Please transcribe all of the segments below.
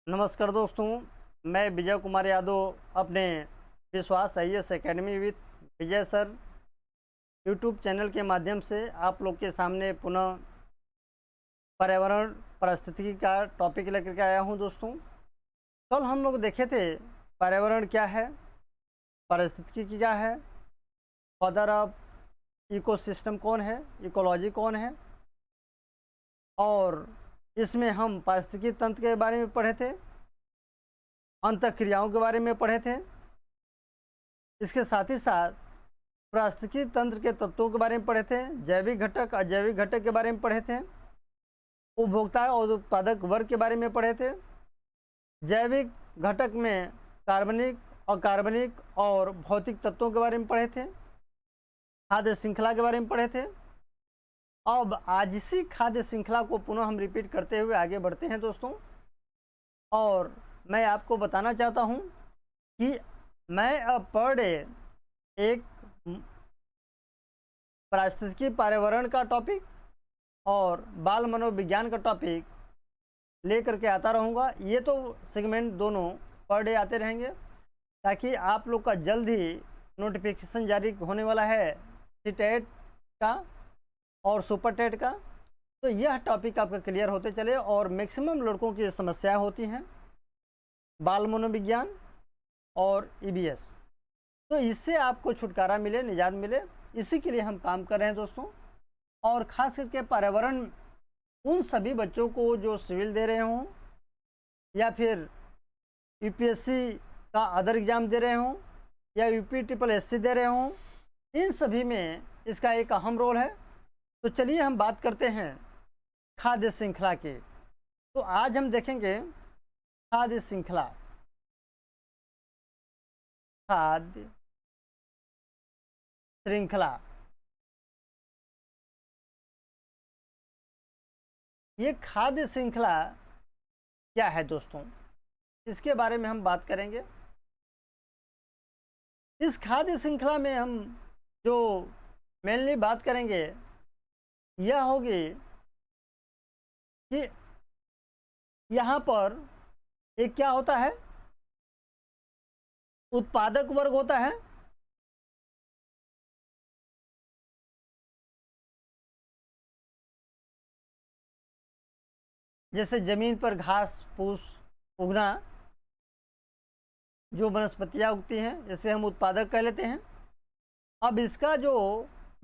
नमस्कार दोस्तों, मैं विजय कुमार यादव अपने विश्वास IAS academy with Vijay sir YouTube channel के माध्यम से आप लोग के सामने पुनः पर्यावरण पारिस्थितिकी का टॉपिक लेकर के आया हूं। दोस्तों, कल हम लोग देखे थे पर्यावरण क्या है, पारिस्थितिकी क्या है, फादर ऑफ इकोसिस्टम कौन है, इकोलॉजी कौन है, और इसमें हम पारिस्थितिकी तंत्र के बारे में पढ़े थे, अंतःक्रियाओं के बारे में पढ़े थे। इसके साथ ही साथ पारिस्थितिकी तंत्र के तत्वों के बारे में पढ़े थे, जैविक घटक अजैविक घटक के बारे में पढ़े थे, उपभोक्ता और उत्पादक वर्ग के बारे में पढ़े थे, जैविक घटक में कार्बनिक अकार्बनिक और भौतिक तत्वों के बारे में पढ़े थे, खाद्य श्रृंखला के बारे में पढ़े थे। अब आज इसी खाद्य श्रृंखला को पुनः हम रिपीट करते हुए आगे बढ़ते हैं दोस्तों, और मैं आपको बताना चाहता हूं कि मैं अब पर डे एक पारिस्थितिकी पर्यावरण का टॉपिक और बाल मनोविज्ञान का टॉपिक लेकर के आता रहूँगा। ये तो सेगमेंट दोनों पर डे आते रहेंगे ताकि आप लोग का जल्द ही नोटिफिकेशन जारी होने वाला है टेट का और सुपर टेट का। तो यह टॉपिक आपका क्लियर होते चले, और मैक्सिमम लड़कों की समस्याएं होती हैं बाल मनोविज्ञान और ईबीएस, तो इससे आपको छुटकारा मिले, निजात मिले, इसी के लिए हम काम कर रहे हैं दोस्तों। और ख़ास करके पर्यावरण उन सभी बच्चों को जो सिविल दे रहे हों या फिर यूपीएससी का अदर एग्ज़ाम दे रहे हों या यूपी ट्रिपल एससी दे रहे हों, इन सभी में इसका एक अहम रोल है। तो चलिए हम बात करते हैं खाद्य श्रृंखला की। तो आज हम देखेंगे खाद्य श्रृंखला, खाद्य श्रृंखला। ये खाद्य श्रृंखला क्या है दोस्तों, इसके बारे में हम बात करेंगे। इस खाद्य श्रृंखला में हम जो मेनली बात करेंगे यह होगी कि यहाँ पर एक क्या होता है, उत्पादक वर्ग होता है, जैसे जमीन पर घास फूस उगना, जो वनस्पतियाँ उगती हैं, जैसे हम उत्पादक कह लेते हैं। अब इसका जो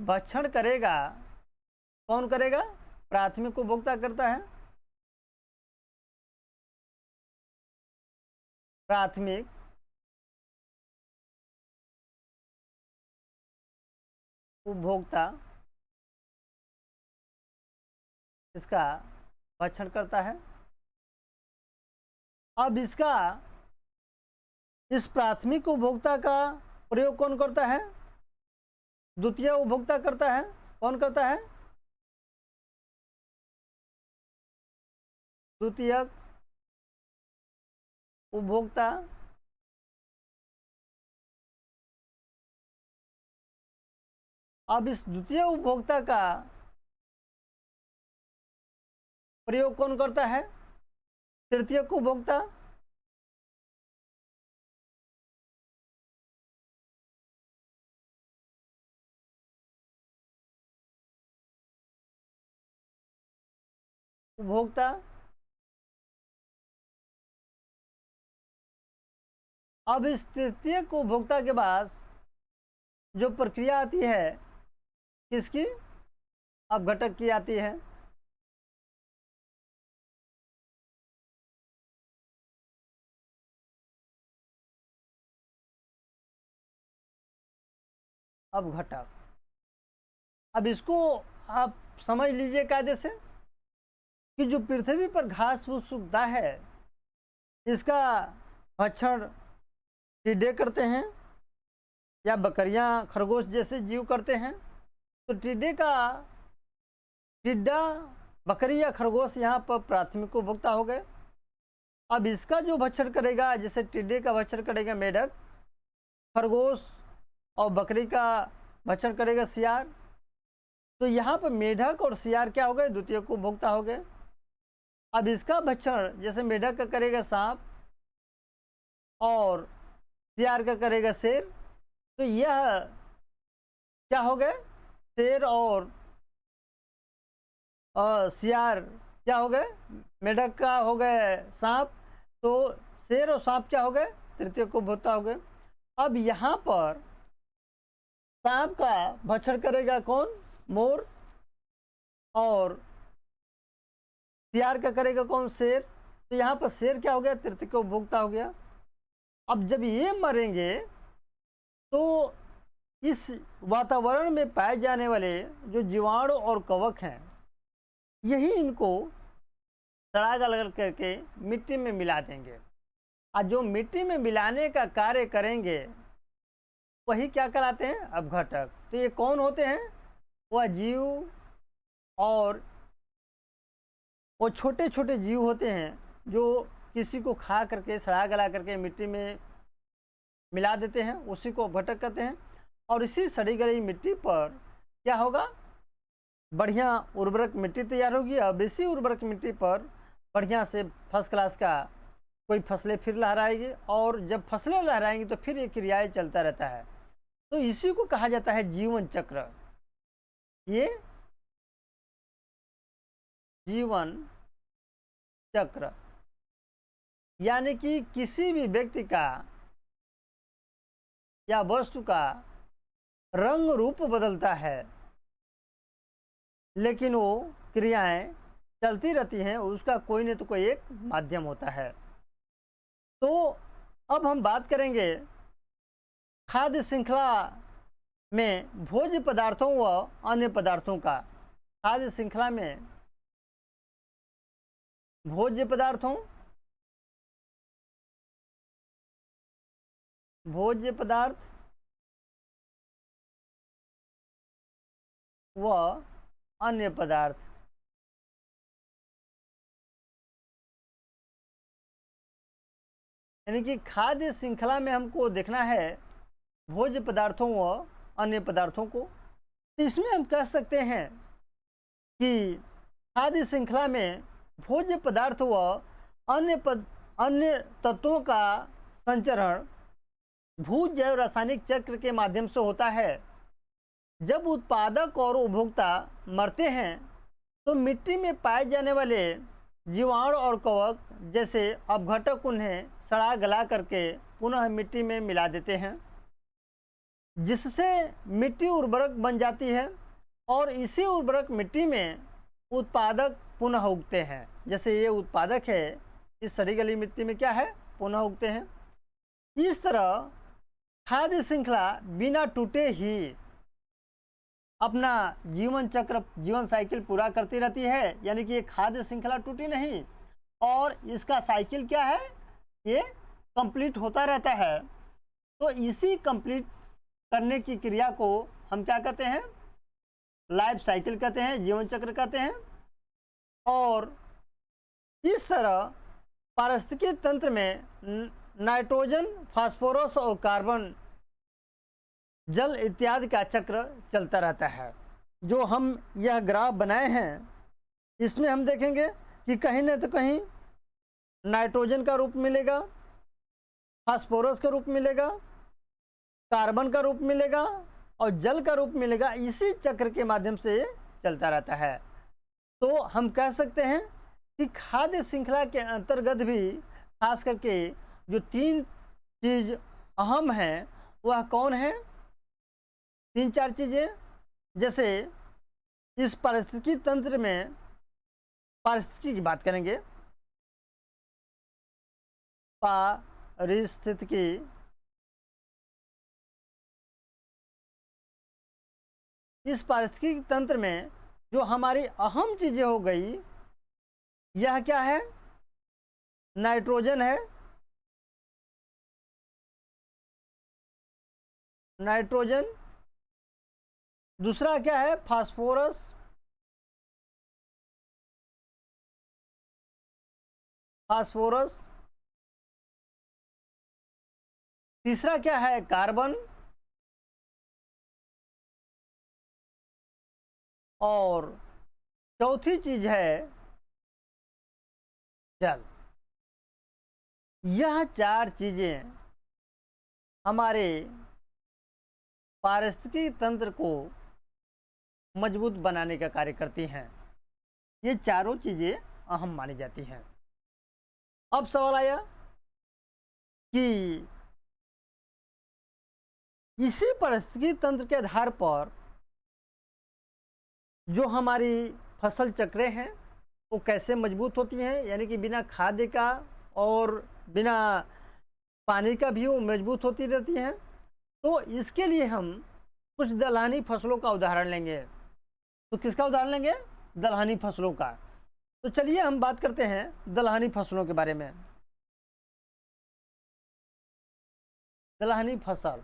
भक्षण करेगा कौन करेगा, प्राथमिक उपभोक्ता करता है। प्राथमिक उपभोक्ता इसका भक्षण करता है। अब इसका इस प्राथमिक उपभोक्ता का प्रयोग कौन करता है, द्वितीय उपभोक्ता करता है। कौन करता है, द्वितीयक उपभोक्ता। अब इस द्वितीय उपभोक्ता का प्रयोग कौन करता है, तृतीयक उपभोक्ता। उपभोक्ता। अब इस तृतीयक उपभोक्ता के बाद जो प्रक्रिया आती है किसकी, अब घटक की आती है। अब घटक, अब इसको आप समझ लीजिए कायदे से कि जो पृथ्वी पर घास फूस उगता है इसका भक्षण टिड्डे करते हैं या बकरियां खरगोश जैसे जीव करते हैं। तो टिड्डा बकरी या खरगोश यहाँ पर प्राथमिक उपभोक्ता हो गए। अब इसका जो भक्षण करेगा, जैसे टिड्डे का भक्षण करेगा मेढक, खरगोश और बकरी का भक्षण करेगा सियार। तो यहाँ पर मेढक और सियार क्या हो गए, द्वितीय उपभोक्ता हो गए। अब इसका भक्षण जैसे मेढक का करेगा सांप और सियार का करेगा शेर, तो यह क्या हो गए, शेर और सियार क्या हो गए, मेढक का हो गए सांप, तो शेर और सांप क्या हो गए, तृतीय को भोक्ता हो गए। अब यहाँ पर सांप का भक्षण करेगा कौन, मोर, और सियार का करेगा कौन, शेर, तो यहाँ पर शेर क्या हो गया, तृतीय को भोक्ता हो गया। अब जब ये मरेंगे तो इस वातावरण में पाए जाने वाले जो जीवाणु और कवक हैं, यही इनको सड़ा गल करके मिट्टी में मिला देंगे, और जो मिट्टी में मिलाने का कार्य करेंगे वही क्या कहलाते हैं, अपघटक। तो ये कौन होते हैं, वह जीव, और वो छोटे छोटे जीव होते हैं जो किसी को खा करके सड़ा गला करके मिट्टी में मिला देते हैं, उसी को अपघटक कहते हैं। और इसी सड़ी गली मिट्टी पर क्या होगा, बढ़िया उर्वरक मिट्टी तैयार होगी। अब इसी उर्वरक मिट्टी पर बढ़िया से फर्स्ट क्लास का कोई फसलें फिर लहराएगी, और जब फसलें लहराएंगी तो फिर ये क्रियाएं चलता रहता है। तो इसी को कहा जाता है जीवन चक्र। ये जीवन चक्र यानी कि किसी भी व्यक्ति का या वस्तु का रंग रूप बदलता है, लेकिन वो क्रियाएं चलती रहती हैं, उसका कोई न तो कोई एक माध्यम होता है। तो अब हम बात करेंगे खाद्य श्रृंखला में भोज्य पदार्थों व अन्य पदार्थों का। खाद्य श्रृंखला में भोज्य पदार्थों, भोज्य पदार्थ व अन्य पदार्थ। यानी कि खाद्य श्रृंखला में हमको देखना है भोज्य पदार्थों व अन्य पदार्थों को। इसमें हम कह सकते हैं कि खाद्य श्रृंखला में भोज्य पदार्थ व अन्य तत्वों का संचरण भू जैव रासायनिक चक्र के माध्यम से होता है। जब उत्पादक और उपभोक्ता मरते हैं तो मिट्टी में पाए जाने वाले जीवाणु और कवक जैसे अपघटक उन्हें सड़ा गला करके पुनः मिट्टी में मिला देते हैं, जिससे मिट्टी उर्वरक बन जाती है, और इसी उर्वरक मिट्टी में उत्पादक पुनः उगते हैं। जैसे ये उत्पादक है, इस सड़ी गली मिट्टी में क्या है, पुनः उगते हैं। इस तरह खाद्य श्रृंखला बिना टूटे ही अपना जीवन चक्र, जीवन साइकिल पूरा करती रहती है। यानी कि ये खाद्य श्रृंखला टूटी नहीं, और इसका साइकिल क्या है, ये कंप्लीट होता रहता है। तो इसी कंप्लीट करने की क्रिया को हम क्या कहते हैं, लाइफ साइकिल कहते हैं, जीवन चक्र कहते हैं। और इस तरह पारिस्थितिकी तंत्र में नाइट्रोजन, फास्फोरस और कार्बन, जल इत्यादि का चक्र चलता रहता है। जो हम यह ग्राफ बनाए हैं, इसमें हम देखेंगे कि कहीं न तो कहीं नाइट्रोजन का रूप मिलेगा, फास्फोरस का रूप मिलेगा, कार्बन का रूप मिलेगा और जल का रूप मिलेगा। इसी चक्र के माध्यम से चलता रहता है। तो हम कह सकते हैं कि खाद्य श्रृंखला के अंतर्गत भी खास करके जो तीन चीज अहम हैं, वह कौन है, तीन चार चीजें। जैसे इस पारिस्थितिकी तंत्र में, पारिस्थितिकी की बात करेंगे, पारिस्थितिकी इस पारिस्थितिकी तंत्र में जो हमारी अहम चीजें हो गई, यह क्या है, नाइट्रोजन है, नाइट्रोजन। दूसरा क्या है, फास्फोरस, फास्फोरस। तीसरा क्या है, कार्बन। और चौथी चीज है जल। यह चार चीजें हमारे पारिस्थितिकी तंत्र को मजबूत बनाने का कार्य करती हैं। ये चारों चीजें अहम मानी जाती हैं। अब सवाल आया कि इसी पारिस्थितिकी तंत्र के आधार पर जो हमारी फसल चक्रें हैं वो कैसे मजबूत होती हैं, यानी कि बिना खाद्य का और बिना पानी का भी वो मजबूत होती रहती हैं। तो इसके लिए हम कुछ दलहनी फसलों का उदाहरण लेंगे। तो किसका उदाहरण लेंगे? दलहनी फसलों का। तो चलिए हम बात करते हैं दलहनी फसलों के बारे में। दलहनी फसल,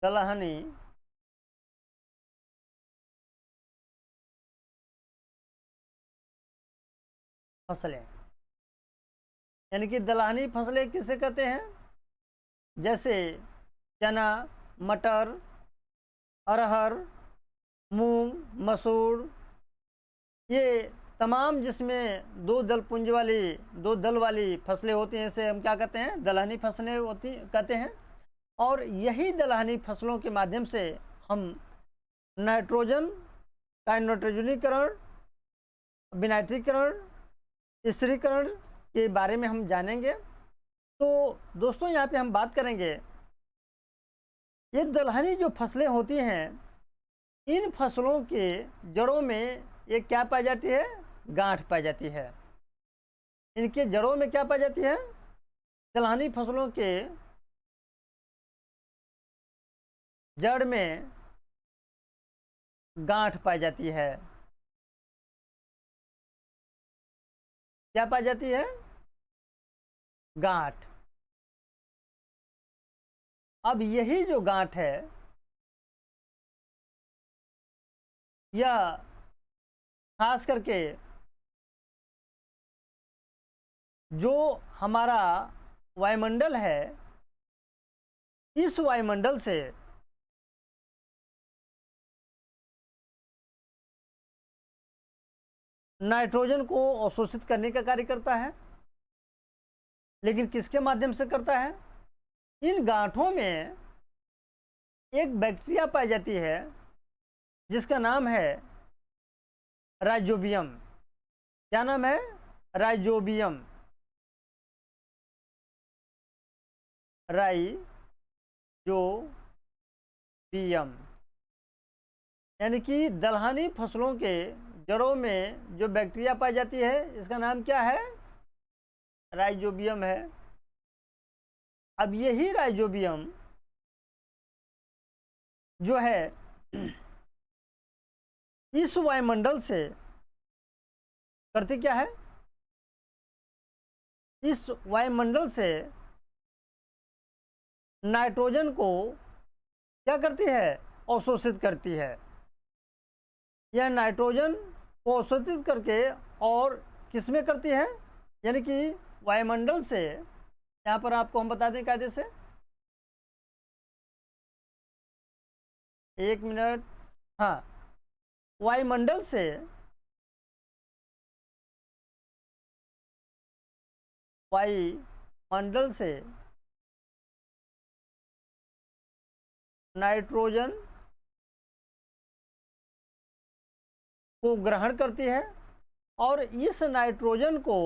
दलहनी फसलें, यानी कि दलहनी फसलें किसे कहते हैं? जैसे चना, मटर, अरहर, मूंग, मसूर, ये तमाम जिसमें दो दल वाली फसलें होती हैं, इसे हम क्या कहते हैं? दलहनी फसलें होती कहते हैं। और यही दलहनी फसलों के माध्यम से हम नाइट्रोजन का नाइट्रोजनीकरण, विनाइट्रीकरण, स्थिरीकरण के बारे में हम जानेंगे। तो दोस्तों यहाँ पे हम बात करेंगे, ये दलहनी जो फसलें होती हैं, इन फसलों के जड़ों में ये क्या पाई जाती है? गांठ पाई जाती है। इनके जड़ों में क्या पाई जाती है? दलहनी फसलों के जड़ में गांठ पाई जाती है। क्या पाई जाती है? गांठ। अब यही जो गांठ है, यह खास करके जो हमारा वायुमंडल है, इस वायुमंडल से नाइट्रोजन को अवशोषित करने का कार्य करता है। लेकिन किसके माध्यम से करता है? इन गांठों में एक बैक्टीरिया पाई जाती है जिसका नाम है राइजोबियम। क्या नाम है? राइजोबियम। राइजोबियम, यानी कि दलहनी फसलों के जड़ों में जो बैक्टीरिया पाई जाती है, इसका नाम क्या है? राइजोबियम है। अब यही राइजोबियम जो है इस वायुमंडल से करती क्या है? इस वायुमंडल से नाइट्रोजन को क्या करती है? अवशोषित करती है। यह नाइट्रोजन को अवशोषित करके और किस में करती है? यानी कि वायुमंडल से, यहाँ पर आपको हम बता दें कायदे से, एक मिनट, हाँ, वायुमंडल से नाइट्रोजन को ग्रहण करती है और इस नाइट्रोजन को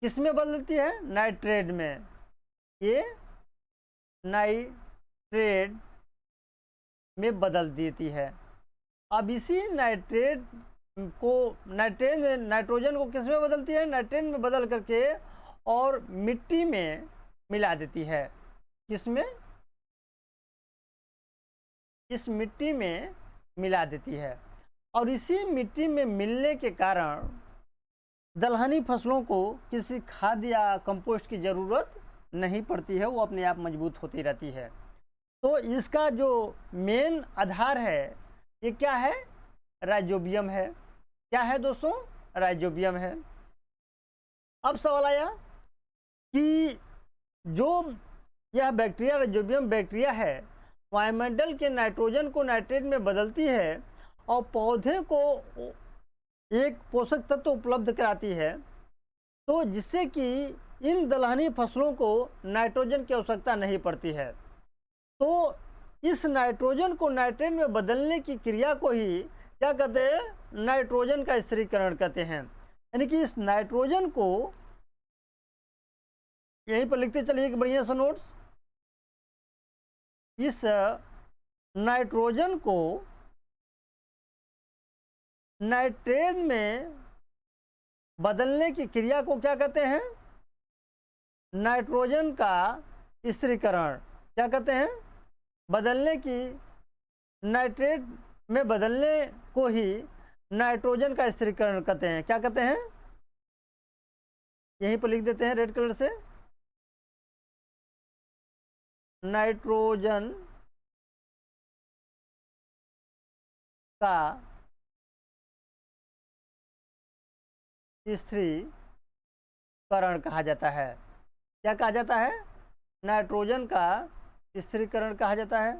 किस में बदलती है? नाइट्रेट में। ये नाइट्रेट में बदल देती है। अब इसी नाइट्रेट में नाइट्रोजन को किस में बदलती है? नाइट्रेट में बदल करके और मिट्टी में मिला देती है। किस में? इस मिट्टी में मिला देती है। और इसी मिट्टी में मिलने के कारण दलहनी फसलों को किसी खाद या कंपोस्ट की ज़रूरत नहीं पड़ती है, वो अपने आप मजबूत होती रहती है। तो इसका जो मेन आधार है, ये क्या है? राइजोबियम है। क्या है दोस्तों? राइजोबियम है। अब सवाल आया कि जो यह बैक्टीरिया राइजोबियम बैक्टीरिया है, वायुमंडल के नाइट्रोजन को नाइट्रेट में बदलती है और पौधे को एक पोषक तत्व उपलब्ध कराती है, तो जिससे कि इन दलहनी फसलों को नाइट्रोजन की आवश्यकता नहीं पड़ती है। तो इस नाइट्रोजन को नाइट्रेट में बदलने की क्रिया को ही क्या कहते हैं, नाइट्रोजन का स्थिरीकरण कहते हैं। यानी कि इस नाइट्रोजन को यहीं पर लिखते चलिए कि बढ़िया सा नोट्स, इस नाइट्रोजन को नाइट्रेट में बदलने की क्रिया को क्या कहते हैं, नाइट्रोजन का स्थिरीकरण। क्या कहते हैं, बदलने की, नाइट्रेट में बदलने को ही नाइट्रोजन का स्थिरीकरण कहते हैं। क्या कहते हैं, यहीं पर लिख देते हैं रेड कलर से, नाइट्रोजन का स्थिरीकरण कहा जाता है। क्या कहा जाता है, नाइट्रोजन का स्थिरीकरण कहा जाता है।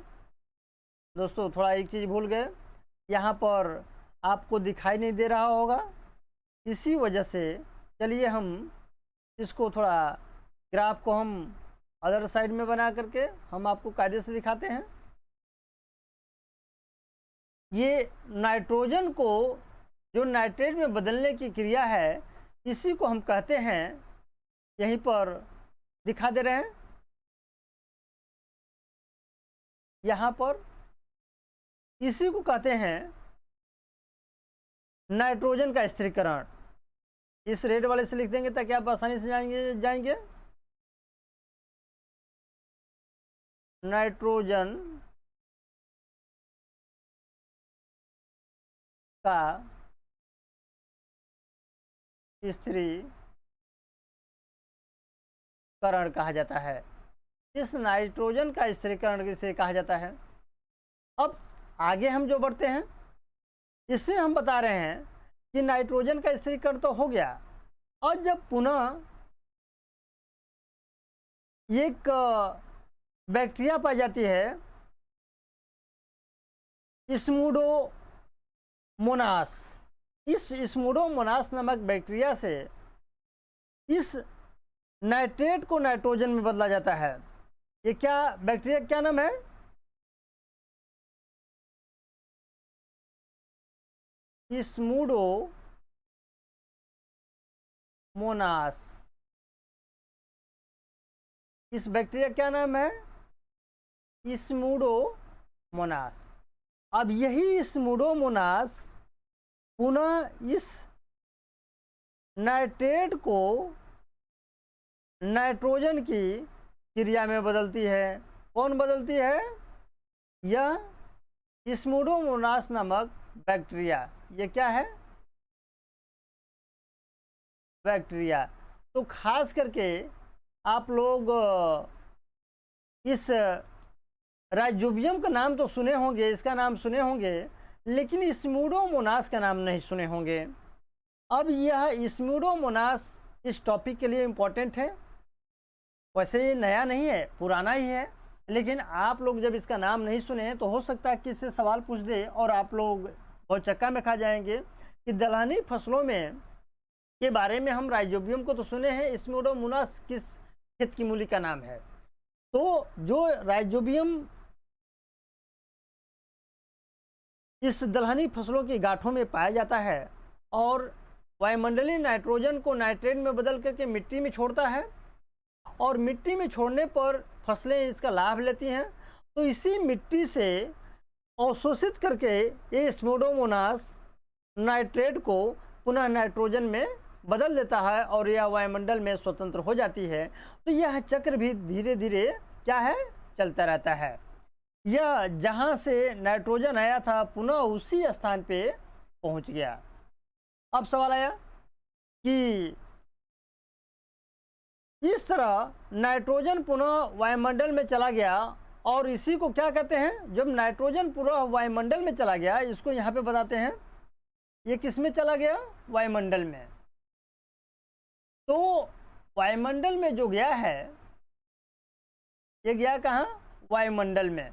दोस्तों थोड़ा एक चीज़ भूल गए, यहाँ पर आपको दिखाई नहीं दे रहा होगा, इसी वजह से चलिए हम इसको थोड़ा ग्राफ को हम अदर साइड में बना करके हम आपको कायदे से दिखाते हैं। ये नाइट्रोजन को जो नाइट्रेट में बदलने की क्रिया है, इसी को हम कहते हैं, यहीं पर दिखा दे रहे हैं, यहाँ पर इसी को कहते हैं नाइट्रोजन का स्थिरीकरण। इस रेड वाले से लिख देंगे ताकि आप आसानी से जाएंगे। नाइट्रोजन का स्थिरीकरण कहा जाता है। इस नाइट्रोजन का स्थिरीकरण किसे कहा जाता है। अब आगे हम जो बढ़ते हैं, इसमें हम बता रहे हैं कि नाइट्रोजन का स्थिरीकरण तो हो गया, और जब पुनः एक बैक्टीरिया पाई जाती है, स्मूडोमोनास, इस स्मूडोमोनास नामक बैक्टीरिया से इस नाइट्रेट को नाइट्रोजन में बदला जाता है। ये क्या बैक्टीरिया, क्या नाम है, स्मूडोमोनास। इस बैक्टीरिया क्या नाम है, स्मूडोमोनास। अब यही स्मूडोमोनास पुनः इस नाइट्रेट को नाइट्रोजन की क्रिया में बदलती है। कौन बदलती है, यह स्मूडोमोनास नामक बैक्टीरिया। ये क्या है, बैक्टीरिया। तो खास करके आप लोग इस राइजोबियम का नाम तो सुने होंगे, इसका नाम सुने होंगे, लेकिन स्मूडोमोनास का नाम नहीं सुने होंगे। अब यह स्मूडोमोनास इस टॉपिक के लिए इम्पोर्टेंट है। वैसे ये नया नहीं है, पुराना ही है, लेकिन आप लोग जब इसका नाम नहीं सुने तो हो सकता है कि इससे सवाल पूछ दे और आप लोग बहुत चक्का में खा जाएंगे कि दलहनी फसलों में के बारे में हम राइजोबियम को तो सुने हैं, स्मूडोमोनास किस खेत की मूली का नाम है। तो जो राइजोबियम इस दलहनी फसलों की गांठों में पाया जाता है और वायुमंडलीय नाइट्रोजन को नाइट्रेट में बदल करके मिट्टी में छोड़ता है, और मिट्टी में छोड़ने पर फसलें इसका लाभ लेती हैं। तो इसी मिट्टी से अवशोषित करके ये स्मूडोमोनास नाइट्रेट को पुनः नाइट्रोजन में बदल देता है और यह वायुमंडल में स्वतंत्र हो जाती है। तो यह चक्र भी धीरे धीरे क्या है, चलता रहता है। यह जहाँ से नाइट्रोजन आया था पुनः उसी स्थान पे पहुँच गया। अब सवाल आया कि इस तरह नाइट्रोजन पुनः वायुमंडल में चला गया, और इसी को क्या कहते हैं, जब नाइट्रोजन पूरा वायुमंडल में चला गया, इसको यहाँ पे बताते हैं, ये किस में चला गया, वायुमंडल में। तो वायुमंडल में जो गया है, ये गया कहाँ, वायुमंडल में।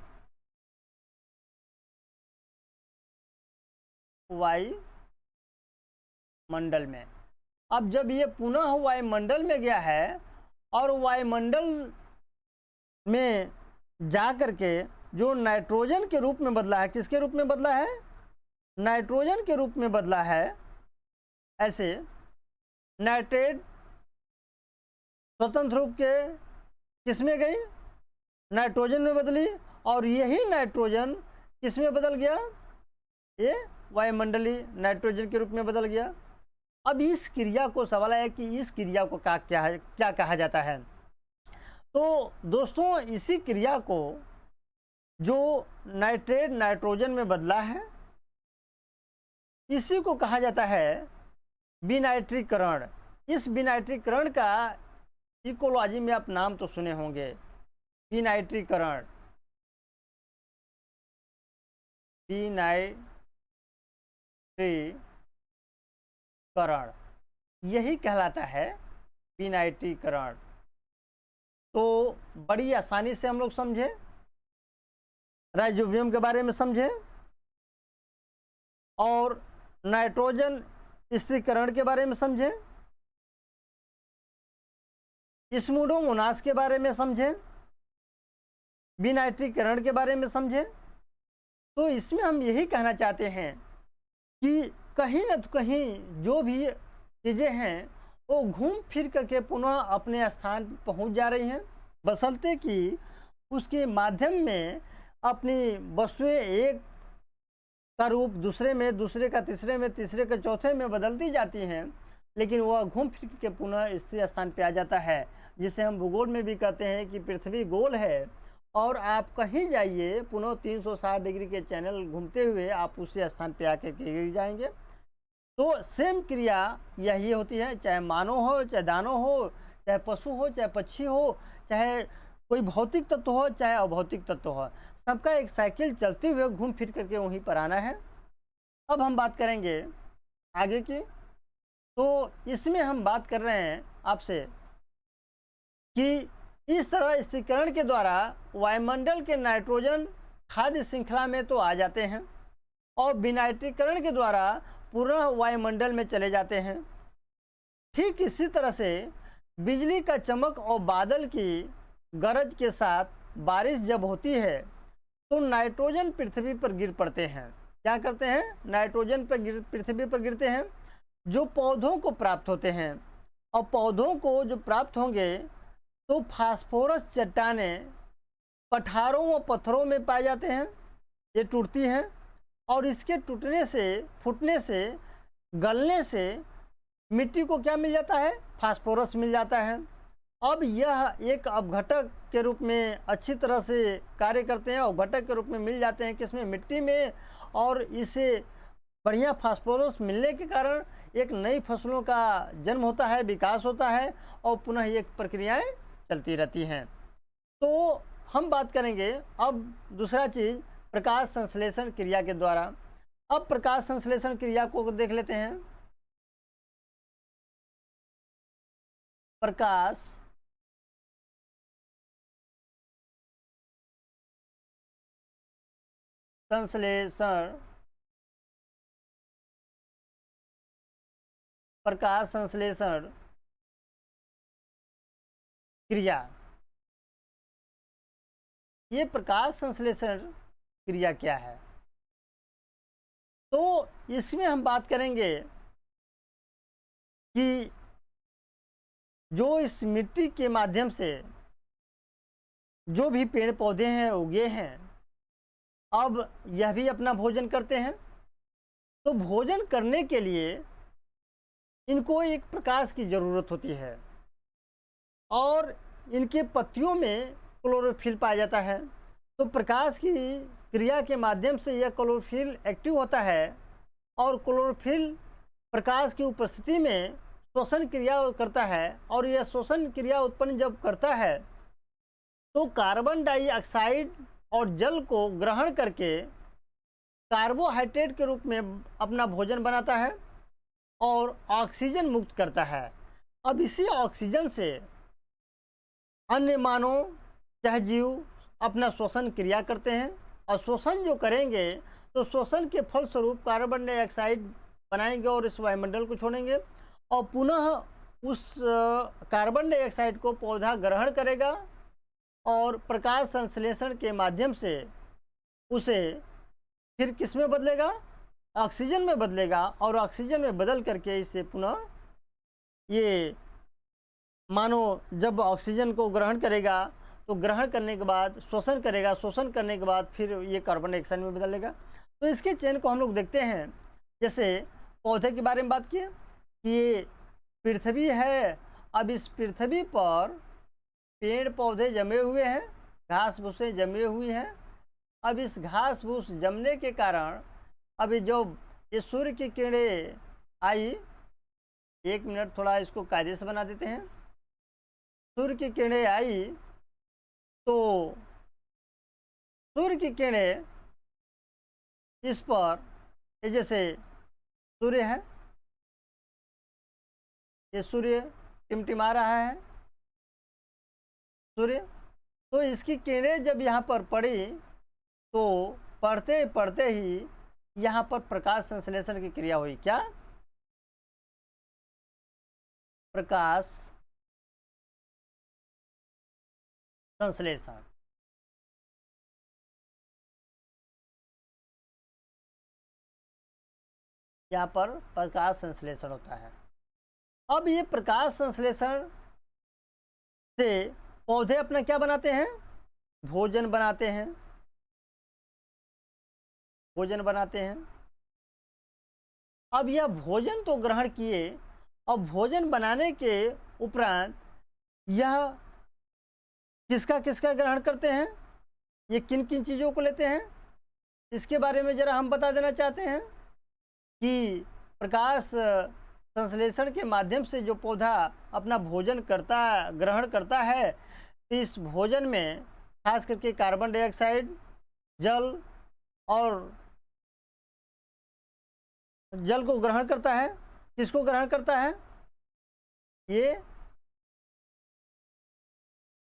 वायुमंडल में। अब जब ये पुनः वायुमंडल में गया है और वायुमंडल में जा करके जो नाइट्रोजन के रूप में बदला है, किसके रूप में बदला है? नाइट्रोजन के रूप में बदला है। ऐसे नाइट्रेट स्वतंत्र रूप के किस में गई? नाइट्रोजन में बदली, और यही नाइट्रोजन किस में बदल गया? ये वायुमंडलीय नाइट्रोजन के रूप में बदल गया। अब इस क्रिया को, सवाल है कि इस क्रिया को क्या कहा जाता है? तो दोस्तों, इसी क्रिया को जो नाइट्रेट नाइट्रोजन में बदला है, इसी को कहा जाता है विनाइट्रीकरण। इस विनाइट्रीकरण का इकोलॉजी में आप नाम तो सुने होंगे, विनाइट्रीकरण। विनाइट्रीकरण यही कहलाता है विनाइट्रीकरण। तो बड़ी आसानी से हम लोग समझे, राइजोबियम के बारे में समझे और नाइट्रोजन स्थिरीकरण के बारे में समझे, स्यूडोमोनास के बारे में समझे, विनाइट्रीकरण के बारे में समझे। तो इसमें हम यही कहना चाहते हैं कि कहीं न तो कहीं जो भी चीज़ें हैं वो घूम फिर करके पुनः अपने स्थान पर पहुंच जा रही हैं, बशर्ते कि उसके माध्यम में अपनी वस्तुएं एक का रूप दूसरे में, दूसरे का तीसरे में, तीसरे का चौथे में बदलती जाती हैं, लेकिन वह घूम फिर के पुनः स्थिर स्थान पे आ जाता है, जिसे हम भूगोल में भी कहते हैं कि पृथ्वी गोल है और आप कहीं जाइए पुनः 360 डिग्री के चैनल घूमते हुए आप उसी स्थान पे आके गिर जाएंगे। तो सेम क्रिया यही होती है, चाहे मानव हो, चाहे दानव हो, चाहे पशु हो, चाहे पक्षी हो, चाहे कोई भौतिक तत्व हो, चाहे अभौतिक तत्व हो, सबका एक साइकिल चलते हुए घूम फिर करके वहीं पर आना है। अब हम बात करेंगे आगे की। तो इसमें हम बात कर रहे हैं आपसे कि इस तरह स्थिरीकरण के द्वारा वायुमंडल के नाइट्रोजन खाद्य श्रृंखला में तो आ जाते हैं और विनाइट्रीकरण के द्वारा पुनः वायुमंडल में चले जाते हैं। ठीक इसी तरह से बिजली का चमक और बादल की गरज के साथ बारिश जब होती है तो नाइट्रोजन पृथ्वी पर गिर पड़ते हैं। क्या करते हैं? नाइट्रोजन पर पृथ्वी पर गिरते हैं, जो पौधों को प्राप्त होते हैं, और पौधों को जो प्राप्त होंगे तो फास्फोरस चट्टानें पठारों व पत्थरों में पाए जाते हैं, ये टूटती हैं और इसके टूटने से, फूटने से, गलने से मिट्टी को क्या मिल जाता है? फास्फोरस मिल जाता है। अब यह एक अपघटक के रूप में अच्छी तरह से कार्य करते हैं, अपघटक के रूप में मिल जाते हैं किसमें? मिट्टी में, और इसे बढ़िया फास्फोरस मिलने के कारण एक नई फसलों का जन्म होता है, विकास होता है और पुनः ये प्रक्रियाएं चलती रहती हैं। तो हम बात करेंगे अब दूसरा चीज़, प्रकाश संश्लेषण क्रिया के द्वारा। अब प्रकाश संश्लेषण क्रिया को देख लेते हैं। प्रकाश संश्लेषण, प्रकाश संश्लेषण क्रिया, ये प्रकाश संश्लेषण क्रिया क्या है? तो इसमें हम बात करेंगे कि जो इस मिट्टी के माध्यम से जो भी पेड़ पौधे हैं उगे हैं, अब यह भी अपना भोजन करते हैं। तो भोजन करने के लिए इनको एक प्रकाश की ज़रूरत होती है और इनके पत्तियों में क्लोरोफिल पाया जाता है। तो प्रकाश की क्रिया के माध्यम से यह क्लोरोफिल एक्टिव होता है और क्लोरोफिल प्रकाश की उपस्थिति में श्वसन क्रिया करता है और यह श्वसन क्रिया उत्पन्न जब करता है तो कार्बन डाइऑक्साइड और जल को ग्रहण करके कार्बोहाइड्रेट के रूप में अपना भोजन बनाता है और ऑक्सीजन मुक्त करता है। अब इसी ऑक्सीजन से अन्य मानव चाहे जीव अपना श्वसन क्रिया करते हैं और श्वसन जो करेंगे तो श्वसन के फलस्वरूप कार्बन डाइऑक्साइड बनाएंगे और इस वायुमंडल को छोड़ेंगे, और पुनः उस कार्बन डाइऑक्साइड को पौधा ग्रहण करेगा और प्रकाश संश्लेषण के माध्यम से उसे फिर किस में बदलेगा, ऑक्सीजन में बदलेगा, और ऑक्सीजन में बदल करके इसे पुनः ये मानो जब ऑक्सीजन को ग्रहण करेगा तो ग्रहण करने के बाद श्वसन करेगा, श्वसन करने के बाद फिर ये कार्बन डाइऑक्साइड में बदलेगा। तो इसके चयन को हम लोग देखते हैं। जैसे पौधे के बारे में बात किए कि ये पृथ्वी है, अब इस पृथ्वी पर पेड़ पौधे जमे हुए हैं, घास भूसें जमी हुई हैं। अब इस घास भूस जमने के कारण अभी जो ये सूर्य की किरणें आई, 1 मिनट थोड़ा इसको कायदे से बना देते हैं। सूर्य की किरणें आई तो सूर्य की किरणें इस पर, ये जैसे सूर्य है, ये सूर्य टिमटिमा रहा है सूर्य, तो इसकी किरणें जब यहाँ पर पड़ी तो पढ़ते पढ़ते ही यहाँ पर प्रकाश संश्लेषण की क्रिया हुई। क्या? प्रकाश संश्लेषण। यहाँ पर प्रकाश संश्लेषण होता है। अब ये प्रकाश संश्लेषण से पौधे अपना क्या बनाते हैं? भोजन बनाते हैं, भोजन बनाते हैं। अब यह भोजन तो ग्रहण किए, और भोजन बनाने के उपरांत यह किसका किसका ग्रहण करते हैं, ये किन किन चीज़ों को लेते हैं, इसके बारे में ज़रा हम बता देना चाहते हैं कि प्रकाश संश्लेषण के माध्यम से जो पौधा अपना भोजन ग्रहण करता है, तो इस भोजन में खास करके कार्बन डाइऑक्साइड, जल और जल को ग्रहण करता है। किसको ग्रहण करता है? ये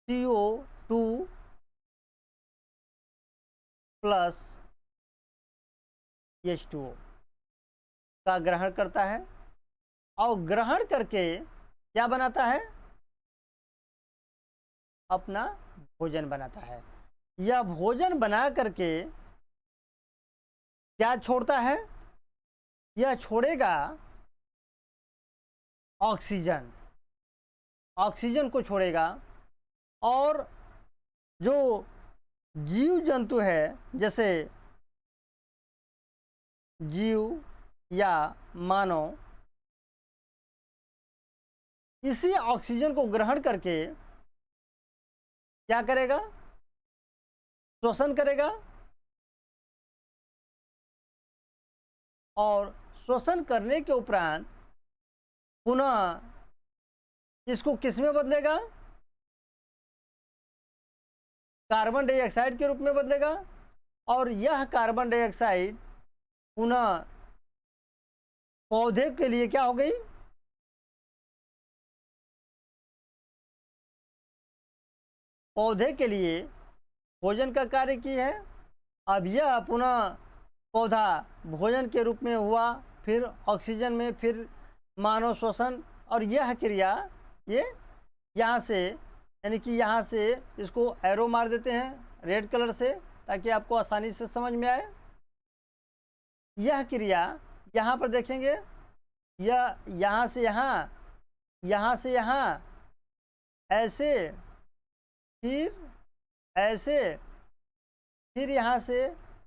CO2 प्लस H2O का ग्रहण करता है, और ग्रहण करके क्या बनाता है? अपना भोजन बनाता है। यह भोजन बना करके क्या छोड़ता है? यह छोड़ेगा ऑक्सीजन, ऑक्सीजन को छोड़ेगा। और जो जीव जंतु है, जैसे जीव या मानव, इसी ऑक्सीजन को ग्रहण करके क्या करेगा? श्वसन करेगा, और श्वसन करने के उपरांत पुनः इसको किस में बदलेगा? कार्बन डाइऑक्साइड के रूप में बदलेगा। और यह कार्बन डाइऑक्साइड पुनः पौधे के लिए क्या हो गई? पौधे के लिए भोजन का कार्य की है। अब यह पुनः पौधा भोजन के रूप में हुआ, फिर ऑक्सीजन में, फिर मानव श्वसन, और यह क्रिया ये यहाँ से, यानी कि यहाँ से इसको एरो मार देते हैं रेड कलर से, ताकि आपको आसानी से समझ में आए। यह क्रिया यहाँ पर देखेंगे, यह यहाँ से यहाँ, यहाँ से यहाँ, ऐसे, फिर ऐसे, फिर यहाँ से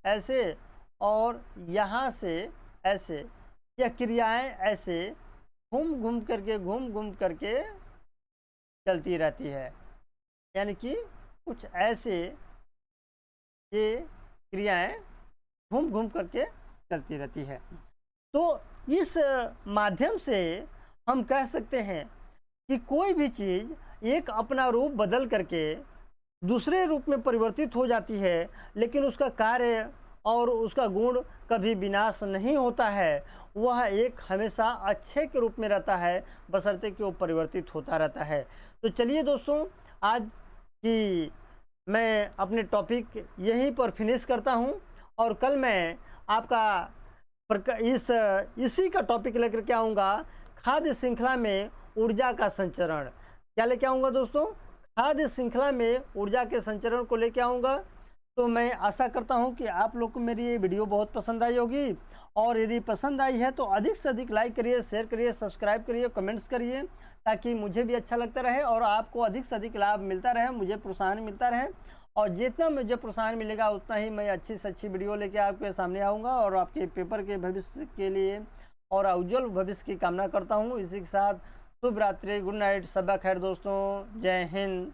ऐसे, और यहाँ से ऐसे। यह क्रियाएं ऐसे घूम घूम करके चलती रहती है। यानी कि कुछ ऐसे ये क्रियाएं घूम घूम करके चलती रहती है। तो इस माध्यम से हम कह सकते हैं कि कोई भी चीज़ एक अपना रूप बदल करके दूसरे रूप में परिवर्तित हो जाती है, लेकिन उसका कार्य और उसका गुण कभी विनाश नहीं होता है। वह एक हमेशा अच्छे के रूप में रहता है, बशर्ते कि वो परिवर्तित होता रहता है। तो चलिए दोस्तों, आज की मैं अपने टॉपिक यहीं पर फिनिश करता हूं, और कल मैं आपका इसी का टॉपिक लेकर के आऊँगा, खाद्य श्रृंखला में ऊर्जा का संचरण। क्या लेके आऊँगा दोस्तों? खाद्य श्रृंखला में ऊर्जा के संचरण को लेके आऊँगा। तो मैं आशा करता हूँ कि आप लोग को मेरी ये वीडियो बहुत पसंद आई होगी, और यदि पसंद आई है तो अधिक से अधिक लाइक करिए, शेयर करिए, सब्सक्राइब करिए, कमेंट्स करिए, ताकि मुझे भी अच्छा लगता रहे और आपको अधिक से अधिक लाभ मिलता रहे, मुझे प्रोत्साहन मिलता रहे। और जितना मुझे प्रोत्साहन मिलेगा उतना ही मैं अच्छी से अच्छी वीडियो लेके आपके सामने आऊँगा और आपके पेपर के भविष्य के लिए और उज्ज्वल भविष्य की कामना करता हूँ। इसी के साथ शुभ रात्रि, गुड नाइट, शब्बा खैर दोस्तों, जय हिंद।